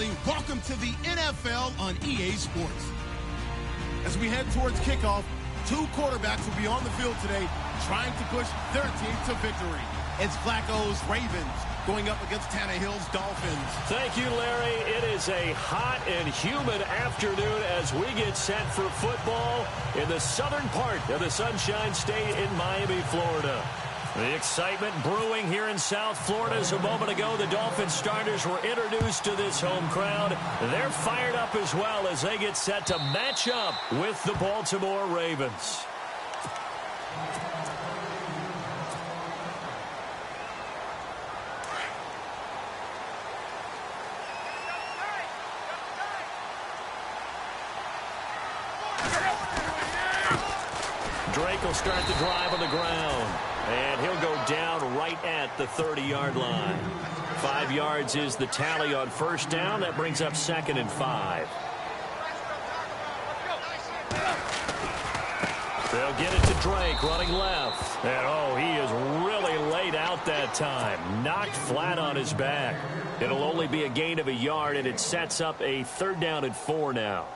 everybody. Welcome to the NFL on EA Sports. As we head towards kickoff, two quarterbacks will be on the field today trying to push their team to victory. It's Flacco's Ravens going up against Tannehill's Dolphins. Thank you, Larry. It is a hot and humid afternoon as we get set for football in the southern part of the Sunshine State in Miami, Florida. The excitement brewing here in South Florida. As a moment ago, the Dolphins starters were introduced to this home crowd. They're fired up as well as they get set to match up with the Baltimore Ravens. Drake will start the drive on the ground. And he'll go down right at the 30-yard line. 5 yards is the tally on first down. That brings up 2nd and 5. They'll get it to Drake running left. And, oh, he is really laid out that time. Knocked flat on his back. It'll only be a gain of a yard, and it sets up a 3rd down and 4 now.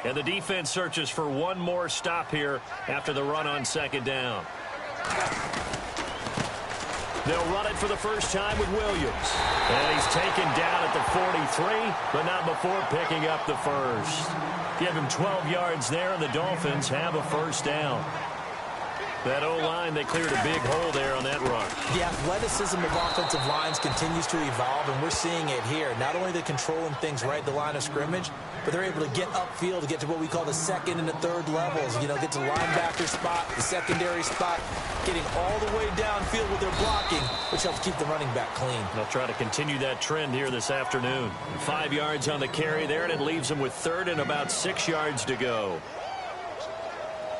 And the defense searches for one more stop here after the run on 2nd down. They'll run it for the first time with Williams. And he's taken down at the 43, but not before picking up the first. Give him 12 yards there, and the Dolphins have a 1st down. That O-line, they cleared a big hole there on that run. The athleticism of offensive lines continues to evolve, and we're seeing it here. Not only they're controlling things right at the line of scrimmage, but they're able to get upfield to get to what we call the 2nd and the 3rd levels. You know, get to the linebacker spot, the secondary spot, getting all the way downfield with their blocking, which helps keep the running back clean. They'll try to continue that trend here this afternoon. 5 yards on the carry there, and it leaves them with 3rd and about 6 yards to go.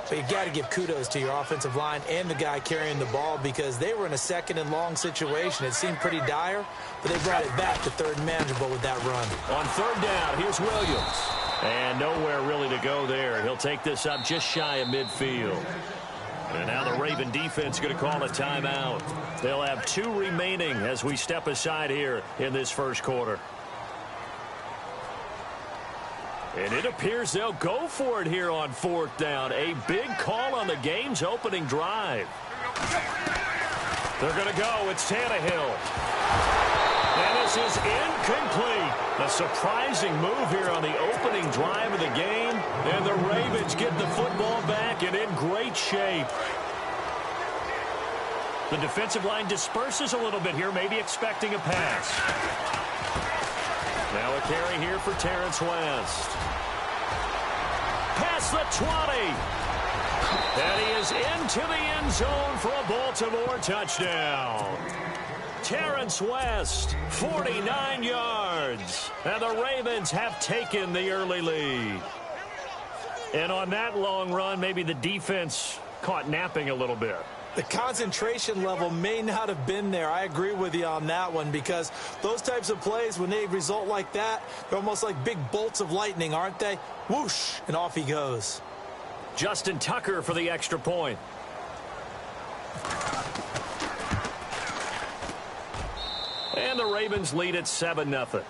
But you've got to give kudos to your offensive line and the guy carrying the ball because they were in a 2nd and long situation. It seemed pretty dire, but they brought it back to 3rd and manageable with that run. On 3rd down, here's Williams. And nowhere really to go there. He'll take this up just shy of midfield. And now the Raven defense going to call a timeout. They'll have 2 remaining as we step aside here in this first quarter. And it appears they'll go for it here on 4th down. A big call on the game's opening drive. They're going to go. It's Tannehill. And this is incomplete. A surprising move here on the opening drive of the game. And the Ravens get the football back and in great shape. The defensive line disperses a little bit here, maybe expecting a pass. Now a carry here for Terrence West. Past the 20. And he is into the end zone for a Baltimore touchdown. Terrence West, 49 yards. And the Ravens have taken the early lead. And on that long run, maybe the defense caught napping a little bit. The concentration level may not have been there. I agree with you on that one because those types of plays, when they result like that, they're almost like big bolts of lightning, aren't they? Whoosh, and off he goes. Justin Tucker for the extra point. And the Ravens lead at 7-0.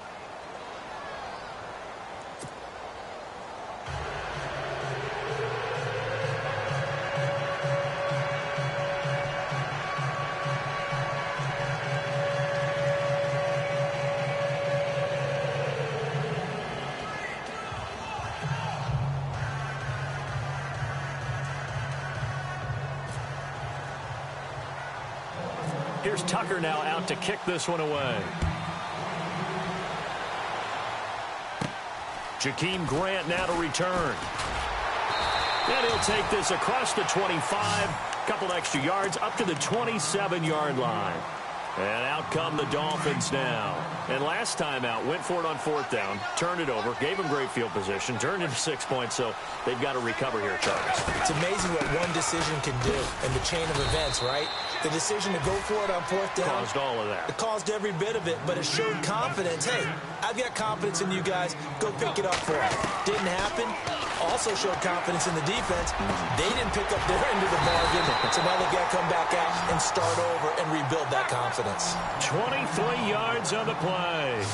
Here's Tucker now out to kick this one away. Jakeem Grant now to return. And he'll take this across the 25. Couple extra yards up to the 27-yard line. And out come the Dolphins now. And last time out, went for it on 4th down, turned it over, gave them great field position, turned into 6 points, so they've got to recover here, Charles. It's amazing what one decision can do in the chain of events, right? The decision to go for it on 4th down caused all of that. It caused every bit of it, but it showed confidence. Hey, I've got confidence in you guys. Go pick it up for them. Didn't happen. Also showed confidence in the defense. They didn't pick up their end of the bargain, so now they've got to come back out and start over and rebuild that confidence. 23 yards on the play.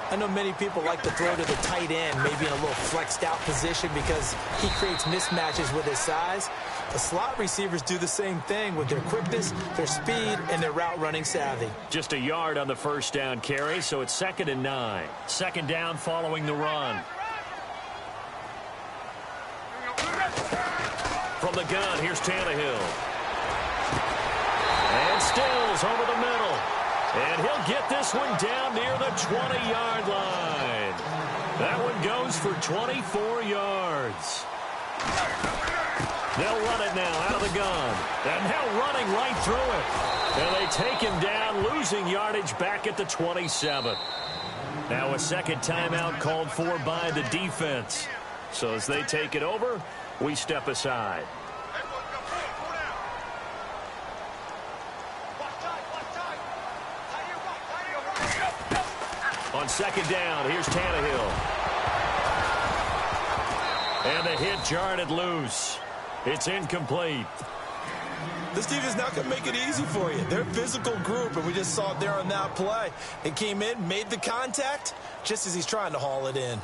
I know many people like to throw to the tight end, maybe in a little flexed out position because he creates mismatches with his size. The slot receivers do the same thing with their quickness, their speed, and their route running savvy. Just a yard on the first down carry, so it's 2nd and 9. Second down following the run. From the gun, here's Tannehill. And Stills over the middle. And he'll get this one down near the 20-yard line. That one goes for 24 yards. They'll run it now out of the gun. And now running right through it. And they take him down, losing yardage back at the 27. Now a second timeout called for by the defense. So as they take it over, we step aside. On second down, here's Tannehill. And the hit jarred it loose. It's incomplete. This defense is not going to make it easy for you. They're a physical group, and we just saw it there on that play. It came in, made the contact, just as he's trying to haul it in.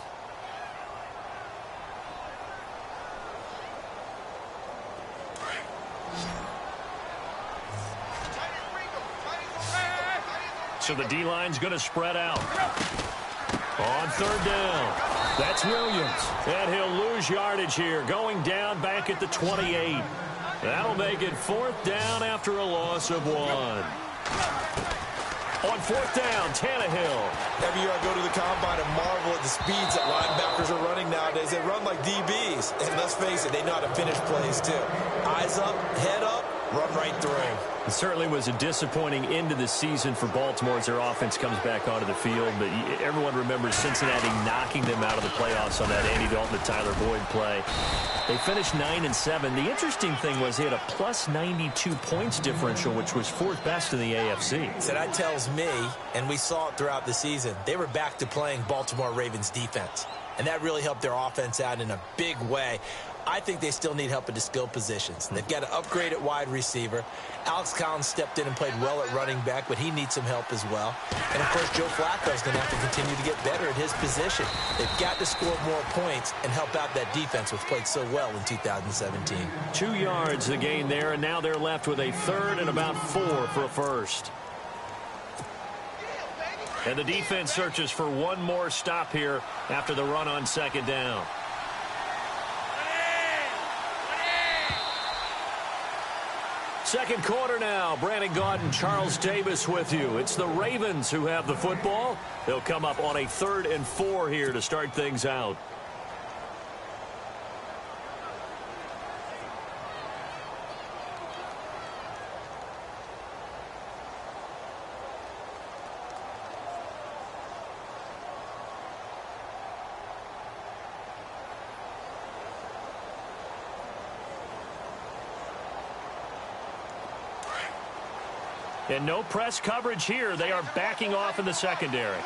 So the D-line's going to spread out. On third down, that's Williams. And he'll lose yardage here, going down back at the 28. That'll make it 4th down after a loss of 1. On 4th down, Tannehill. Every year I go to the combine and marvel at the speeds that linebackers are running nowadays. They run like DBs. And let's face it, they know how to finish plays too. Eyes up, head up, run right through. It certainly was a disappointing end of the season for Baltimore as their offense comes back onto the field. But everyone remembers Cincinnati knocking them out of the playoffs on that Andy Dalton to Tyler Boyd play. They finished 9-7. The interesting thing was they had a plus 92 points differential, which was 4th best in the AFC. So that tells me, and we saw it throughout the season, they were back to playing Baltimore Ravens defense. And that really helped their offense out in a big way. I think they still need help at the skill positions. They've got to upgrade at wide receiver. Alex Collins stepped in and played well at running back, but he needs some help as well. And, of course, Joe Flacco's going to have to continue to get better at his position. They've got to score more points and help out that defense, which played so well in 2017. 2 yards the gain there, and now they're left with a 3rd and about 4 for a first. And the defense searches for one more stop here after the run on second down. Second quarter now. Brandon Gaudin, Charles Davis with you. It's the Ravens who have the football. They'll come up on a 3rd and 4 here to start things out. And no press coverage here. They are backing off in the secondary.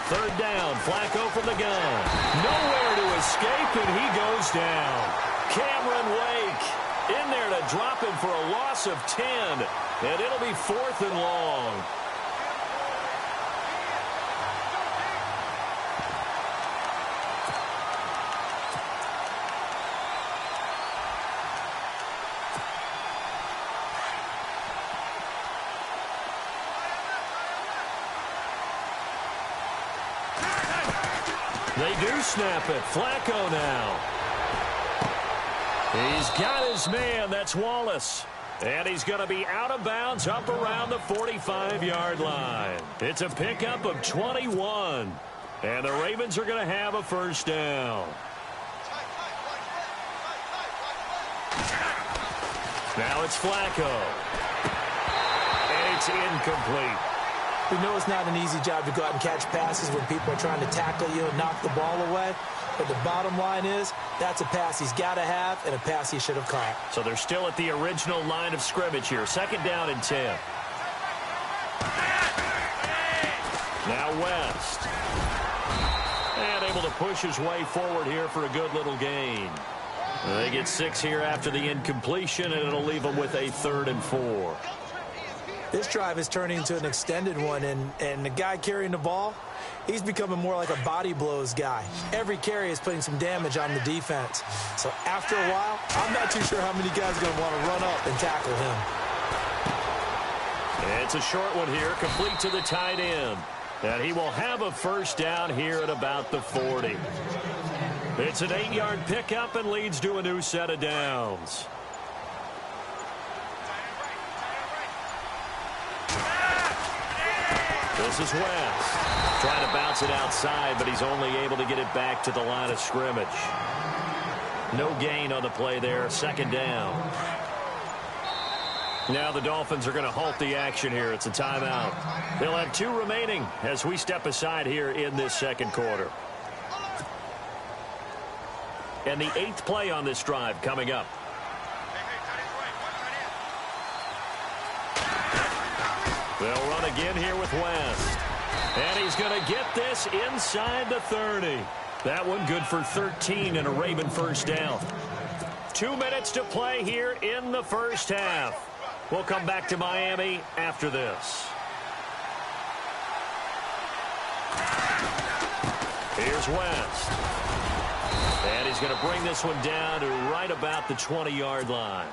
3rd down. Flacco from the gun. Nowhere to escape, and he goes down. Cameron Wake in there to drop him for a loss of 10. And it'll be 4th and long. They do snap it. Flacco now. He's got his man. That's Wallace. And he's going to be out of bounds up around the 45-yard line. It's a pickup of 21. And the Ravens are going to have a first down. Now it's Flacco. And it's incomplete. We know it's not an easy job to go out and catch passes when people are trying to tackle you and knock the ball away. But the bottom line is that's a pass he's got to have and a pass he should have caught. So they're still at the original line of scrimmage here. 2nd down and 10. Now West. And able to push his way forward here for a good little gain. They get 6 here after the incompletion, and it'll leave them with a 3rd and 4. This drive is turning into an extended one, and the guy carrying the ball, he's becoming more like a body blows guy. Every carry is putting some damage on the defense. So after a while, I'm not too sure how many guys are going to want to run up and tackle him. It's a short one here, complete to the tight end. And he will have a first down here at about the 40. It's an 8-yard pickup and leads to a new set of downs. This is West. Trying to bounce it outside, but he's only able to get it back to the line of scrimmage. No gain on the play there. 2nd down. Now the Dolphins are going to halt the action here. It's a timeout. They'll have 2 remaining as we step aside here in this 2nd quarter. And the 8th play on this drive coming up. They'll run again here with West. And he's going to get this inside the 30. That one good for 13 and a Raven first down. 2 minutes to play here in the first half. We'll come back to Miami after this. Here's West. And he's going to bring this one down to right about the 20-yard line.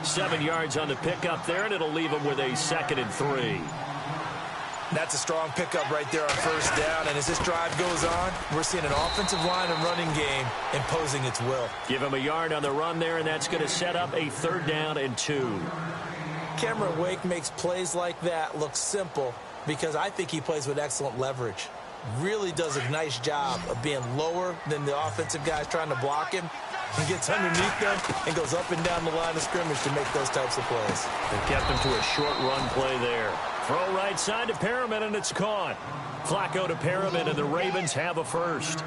7 yards on the pickup there, and it'll leave him with a 2nd and 3. That's a strong pickup right there on first down, and as this drive goes on, we're seeing an offensive line and running game imposing its will. Give him a yard on the run there, and that's going to set up a 3rd down and 2. Cameron Wake makes plays like that look simple because I think he plays with excellent leverage. Really does a nice job of being lower than the offensive guys trying to block him. He gets underneath them and goes up and down the line of scrimmage to make those types of plays. They kept him to a short run play there. Throw right side to Perriman, and it's caught. Flacco to Perriman, and the Ravens have a first.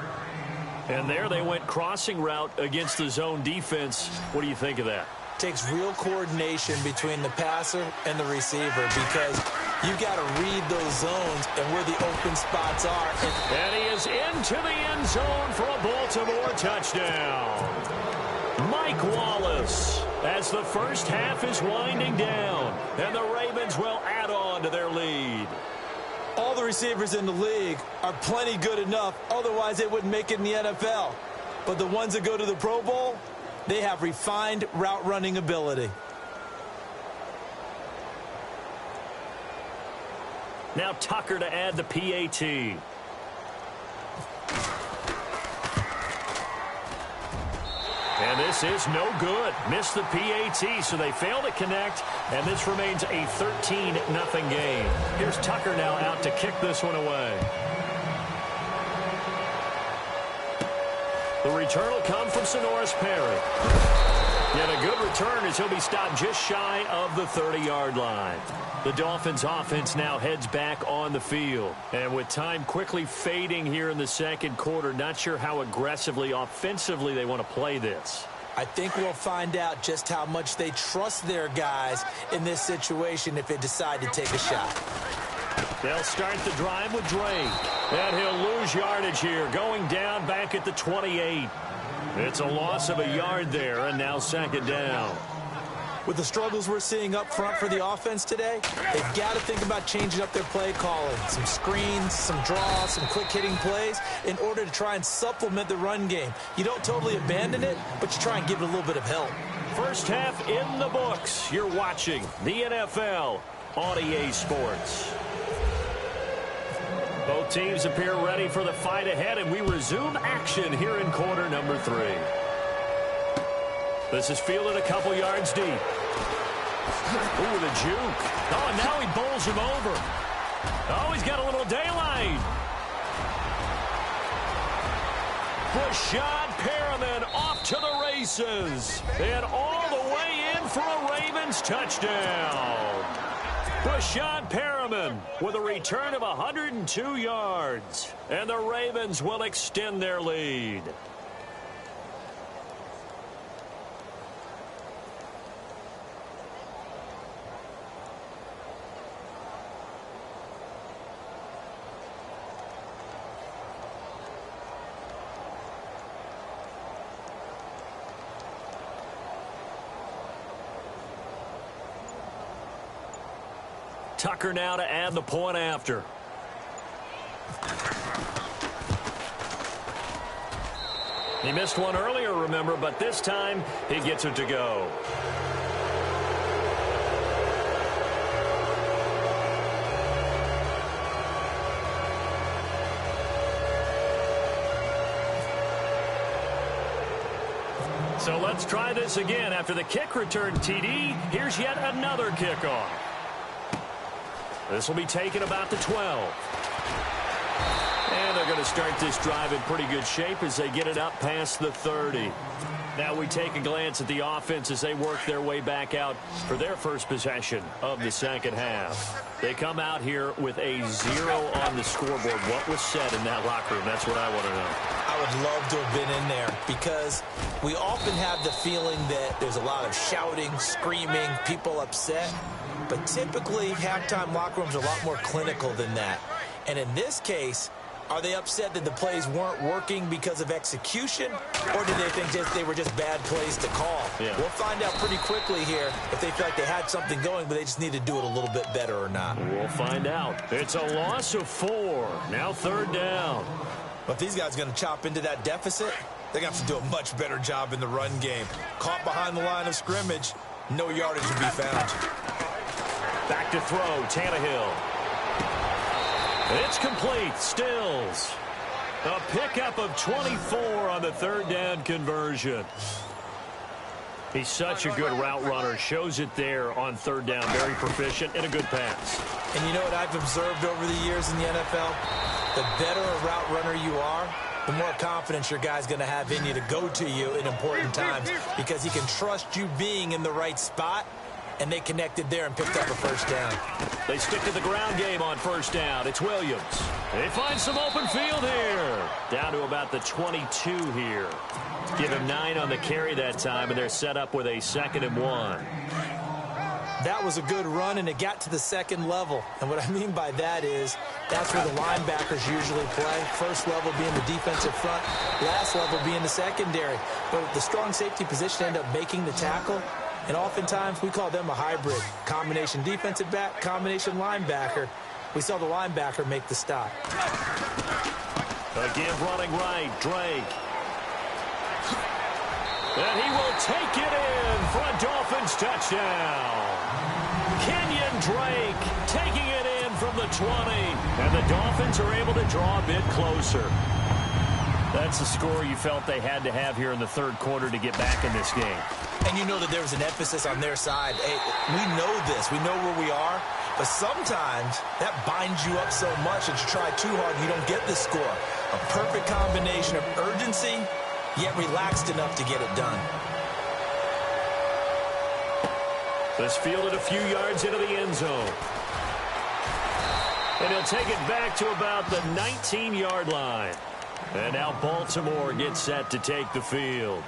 And there they went crossing route against the zone defense. What do you think of that? Takes real coordination between the passer and the receiver because you've got to read those zones and where the open spots are. And he is into the end zone for a Baltimore touchdown. Mike Wallace, as the first half is winding down, and the Ravens will add on to their lead. All the receivers in the league are plenty good enough, otherwise they wouldn't make it in the NFL. But the ones that go to the Pro Bowl, they have refined route running ability. Now Tucker to add the PAT. And this is no good. Missed the PAT, so they fail to connect, and this remains a 13-0 game. Here's Tucker now out to kick this one away. The return will come from Sonoris Perry. Yet a good return as he'll be stopped just shy of the 30-yard line. The Dolphins offense now heads back on the field. And with time quickly fading here in the 2nd quarter, not sure how aggressively, offensively they want to play this. I think we'll find out just how much they trust their guys in this situation if they decide to take a shot. They'll start the drive with Drake. And he'll lose yardage here, going down back at the 28. It's a loss of a yard there, and now 2nd down. With the struggles we're seeing up front for the offense today, they've got to think about changing up their play calling. Some screens, some draws, some quick-hitting plays in order to try and supplement the run game. You don't totally abandon it, but you try and give it a little bit of help. First half in the books. You're watching the NFL on EA Sports. Both teams appear ready for the fight ahead, and we resume action here in quarter number 3. This is fielded a couple yards deep. Ooh, the juke. Oh, and now he bowls him over. Oh, he's got a little daylight. Rashad Perriman off to the races. And all the way in for a Ravens touchdown. Rashad Perriman with a return of 102 yards. And the Ravens will extend their lead. Tucker now to add the point after. He missed one earlier, remember, but this time he gets it to go. So let's try this again. After the kick return TD, here's yet another kickoff. This will be taken about the 12. And they're going to start this drive in pretty good shape as they get it up past the 30. Now we take a glance at the offense as they work their way back out for their first possession of the second half. They come out here with a 0 on the scoreboard. What was said in that locker room? That's what I want to know. I would love to have been in there because we often have the feeling that there's a lot of shouting, screaming, people upset. But typically, halftime locker rooms are a lot more clinical than that. And in this case, are they upset that the plays weren't working because of execution, or did they think they were just bad plays to call? Yeah. We'll find out pretty quickly here if they feel like they had something going, but they just need to do it a little bit better or not. We'll find out. It's a loss of 4. Now third down. But these guys are going to chop into that deficit. They're going to have to do a much better job in the run game. Caught behind the line of scrimmage, no yardage to be found. Back to throw, Tannehill. It's complete. Stills. A pickup of 24 on the third down conversion. He's such a good route runner. Shows it there on third down. Very proficient and a good pass. And you know what I've observed over the years in the NFL? The better a route runner you are, the more confidence your guy's going to have in you to go to you in important times because he can trust you being in the right spot. And they connected there and picked up a first down. They stick to the ground game on first down. It's Williams. They find some open field here. Down to about the 22 here. Give him 9 on the carry that time, and they're set up with a 2nd and 1. That was a good run, and it got to the second level. And what I mean by that is that's where the linebackers usually play. First level being the defensive front, last level being the secondary. But the strong safety position ended up making the tackle. And oftentimes, we call them a hybrid. Combination defensive back, combination linebacker. We saw the linebacker make the stop. Again, running right, Drake. And he will take it in for a Dolphins touchdown. Kenyon Drake taking it in from the 20. And the Dolphins are able to draw a bit closer. That's the score you felt they had to have here in the third quarter to get back in this game. And you know that there was an emphasis on their side. Hey, we know this. We know where we are. But sometimes that binds you up so much that you try too hard and you don't get the score. A perfect combination of urgency, yet relaxed enough to get it done. This fielded a few yards into the end zone. And he'll take it back to about the 19-yard line. And now Baltimore gets set to take the field.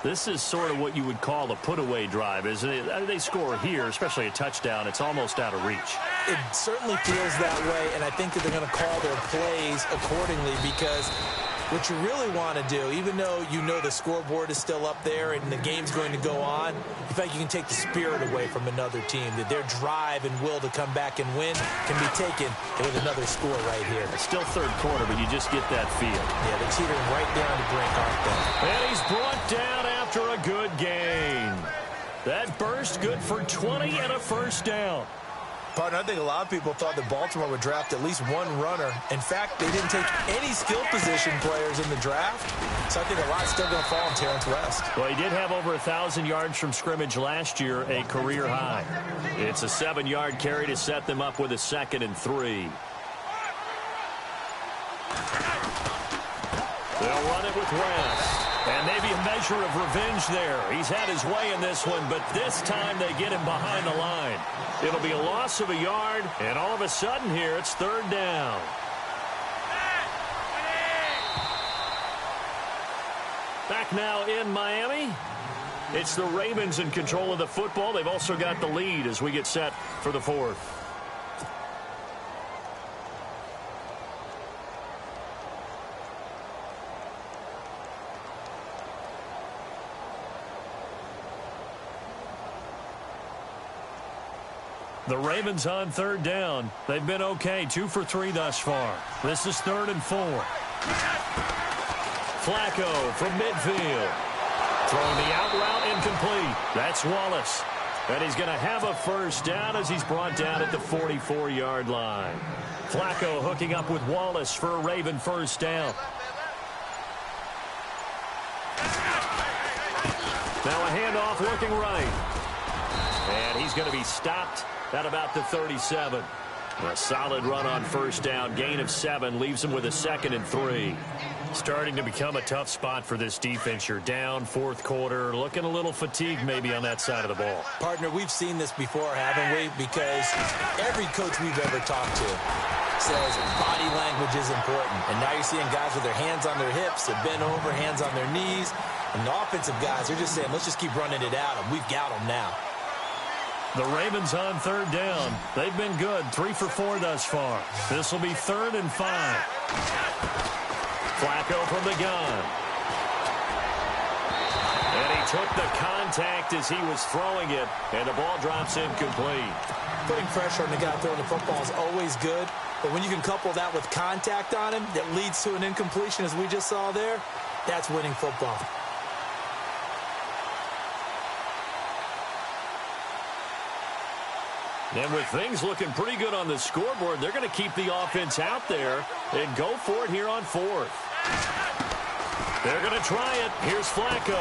This is sort of what you would call a put-away drive, isn't it? They score here, especially a touchdown. It's almost out of reach. It certainly feels that way, and I think that they're going to call their plays accordingly because what you really want to do, even though you know the scoreboard is still up there and the game's going to go on, you think you can take the spirit away from another team, that their drive and will to come back and win can be taken with another score right here. It's still third quarter, but you just get that feel. Yeah, they're teetering right there on the brink, aren't they? And he's brought down after a good gain. That burst good for 20 and a first down. Partner, I think a lot of people thought that Baltimore would draft at least one runner. In fact, they didn't take any skill position players in the draft. So I think a lot's still going to fall on Terrence West. Well, he did have over 1,000 yards from scrimmage last year, a career high. It's a 7-yard carry to set them up with a 2nd and 3. They'll run it with West. And maybe a measure of revenge there. He's had his way in this one, but this time they get him behind the line. It'll be a loss of a yard, and all of a sudden here, it's third down. Back now in Miami. It's the Ravens in control of the football. They've also got the lead as we get set for the fourth. The Ravens on third down. They've been okay, 2 for 3 thus far. This is 3rd and 4. Flacco from midfield. Throwing the out route incomplete. That's Wallace. And he's going to have a first down as he's brought down at the 44-yard line. Flacco hooking up with Wallace for a Raven first down. Now a handoff looking right. And he's going to be stopped at about the 37. A solid run on first down. Gain of 7 leaves him with a 2nd and 3. Starting to become a tough spot for this defense. You're down 4th quarter. Looking a little fatigued maybe on that side of the ball. Partner, we've seen this before, haven't we? Because every coach we've ever talked to says body language is important. And now you're seeing guys with their hands on their hips, they're bent over, hands on their knees. And the offensive guys, they're just saying, let's just keep running it out, and we've got them now. The Ravens on third down. They've been good, 3 for 4 thus far. This will be 3rd and 5. Flacco from the gun. And he took the contact as he was throwing it, and the ball drops incomplete. Putting pressure on the guy throwing the football is always good, but when you can couple that with contact on him that leads to an incompletion, as we just saw there, that's winning football. And with things looking pretty good on the scoreboard, they're going to keep the offense out there and go for it here on 4th. They're going to try it. Here's Flacco.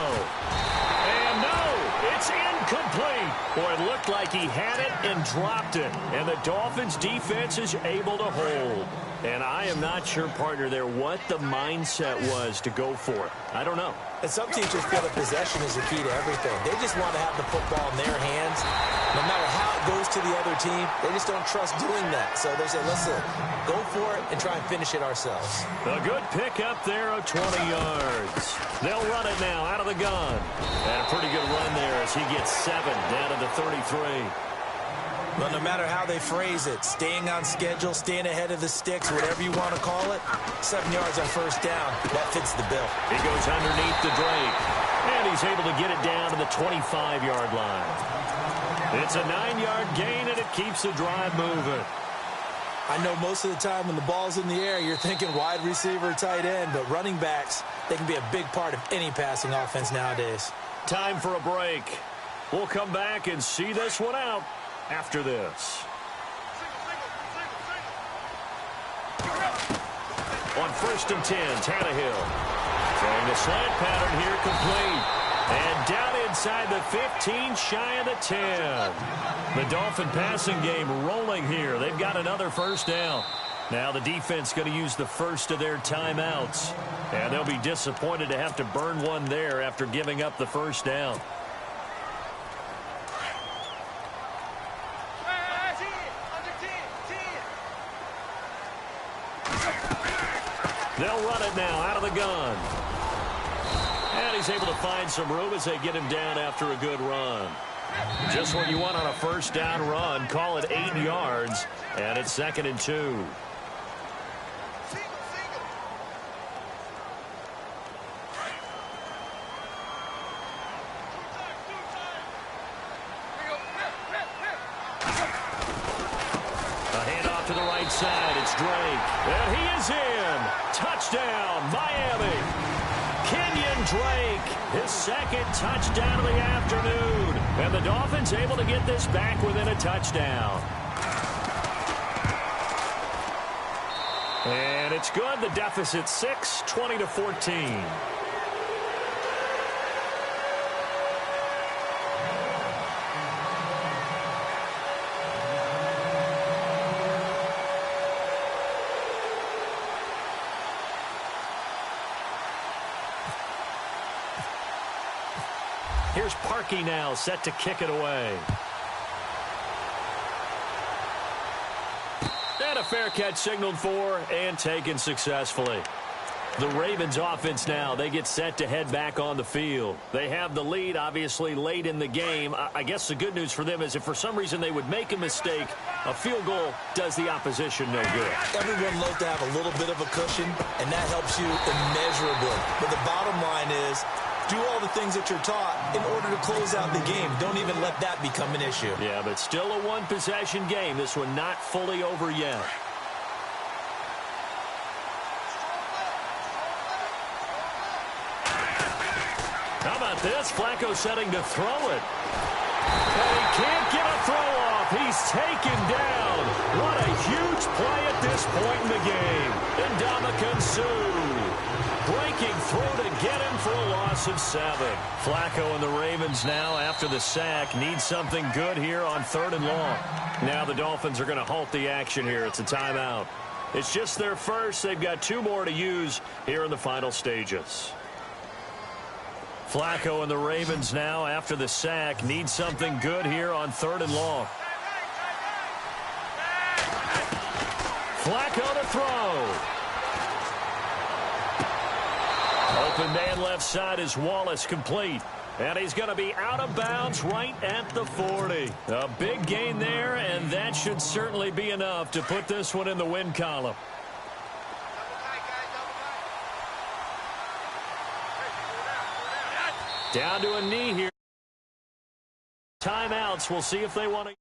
And no, it's incomplete. Boy, it looked like he had it and dropped it. And the Dolphins defense is able to hold. And I am not sure, partner, there what the mindset was to go for it. I don't know. And some teachers feel that possession is the key to everything. They just want to have the football in their hands. No matter how it goes to the other team, they just don't trust doing that. So they say, listen, go for it and try and finish it ourselves. A good pickup there of 20 yards. They'll run it now out of the gun. And a pretty good run there as he gets 7 down to the 33. But no matter how they phrase it, staying on schedule, staying ahead of the sticks, whatever you want to call it, 7 yards on first down, that fits the bill. He goes underneath the Drake, and he's able to get it down to the 25-yard line. It's a 9-yard gain, and it keeps the drive moving. I know most of the time when the ball's in the air, you're thinking wide receiver, tight end, but running backs, they can be a big part of any passing offense nowadays. Time for a break. We'll come back and see this one out after this. On 1st and 10, Tannehill. Throwing the slant pattern here complete. And down inside the 15, shy of the 10. The Dolphin passing game rolling here. They've got another first down. Now the defense going to use the first of their timeouts. And they'll be disappointed to have to burn one there after giving up the first down. They'll run it now out of the gun. And he's able to find some room as they get him down after a good run. Just what you want on a first down run. Call it 8 yards. And it's 2nd and 2. To the right side, it's Drake. And he is in. Touchdown, Miami. Kenyon Drake, his 2nd touchdown of the afternoon. And the Dolphins able to get this back within a touchdown. And it's good. The deficit 6, 20-14. Here's Parkey now, set to kick it away. And a fair catch signaled for and taken successfully. The Ravens offense now, they get set to head back on the field. They have the lead, obviously, late in the game. I guess the good news for them is if for some reason they would make a mistake, a field goal does the opposition no good. Everyone loves to have a little bit of a cushion, and that helps you immeasurably. But the bottom line is, Do all the things that you're taught in order to close out the game. Don't even let that become an issue. Yeah, but still a one-possession game. This one not fully over yet. How about this? Flacco setting to throw it. And he can't get a throw off. He's taken down. What a huge play at this point in the game. Ndamukong Suh breaking through to get him for a loss of 7. Flacco and the Ravens now, after the sack, need something good here on 3rd and long. Now the Dolphins are going to halt the action here. It's a timeout. It's just their first. They've got 2 more to use here in the final stages. Flacco and the Ravens now, after the sack, need something good here on 3rd and long. Flacco to throw. Open man left side is Wallace, complete. And he's going to be out of bounds right at the 40. A big gain there, and that should certainly be enough to put this one in the win column. Down to a knee here. Timeouts. We'll see if they want to.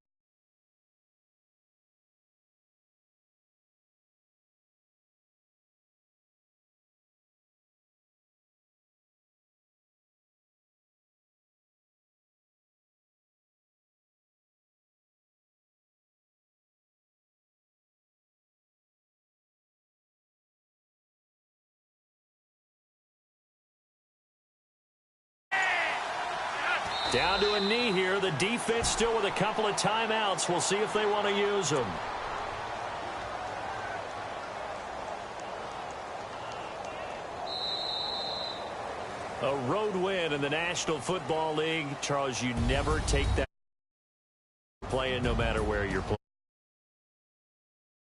Down to a knee here. The defense still with a couple of timeouts. We'll see if they want to use them. A road win in the National Football League. Charles, you never take that playing no matter where you're playing.